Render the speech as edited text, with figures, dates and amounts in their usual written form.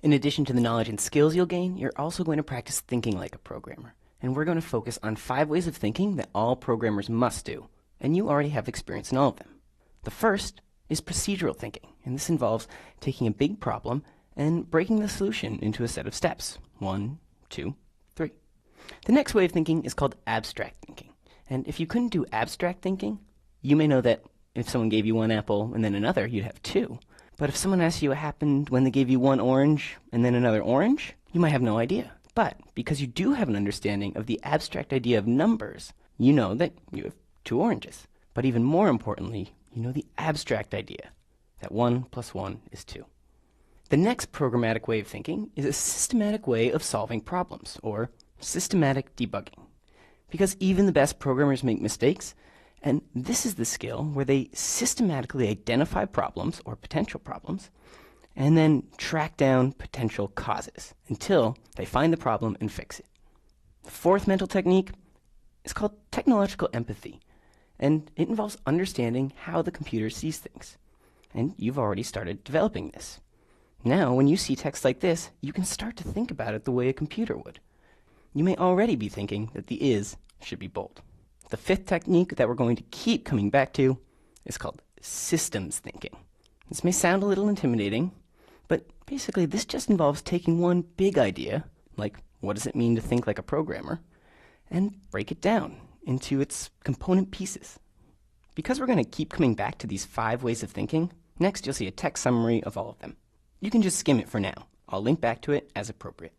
In addition to the knowledge and skills you'll gain, you're also going to practice thinking like a programmer. And we're going to focus on 5 ways of thinking that all programmers must do, and you already have experience in all of them. The first is procedural thinking, and this involves taking a big problem and breaking the solution into a set of steps. 1, 2, 3. The next way of thinking is called abstract thinking. And if you couldn't do abstract thinking, you may know that if someone gave you one apple and then another, you'd have 2. But if someone asked you what happened when they gave you one orange and then another orange, you might have no idea. But because you do have an understanding of the abstract idea of numbers, you know that you have 2 oranges. But even more importantly, you know the abstract idea that 1 plus 1 is 2. The next programmatic way of thinking is a systematic way of solving problems, or systematic debugging. Because even the best programmers make mistakes, and this is the skill where they systematically identify problems, or potential problems, and then track down potential causes until they find the problem and fix it. The fourth mental technique is called technological empathy, and it involves understanding how the computer sees things. And you've already started developing this. Now, when you see text like this, you can start to think about it the way a computer would. You may already be thinking that the is should be bold. The fifth technique that we're going to keep coming back to is called systems thinking. This may sound a little intimidating, but basically this just involves taking one big idea, like what does it mean to think like a programmer, and break it down into its component pieces. Because we're going to keep coming back to these 5 ways of thinking, next you'll see a text summary of all of them. You can just skim it for now. I'll link back to it as appropriate.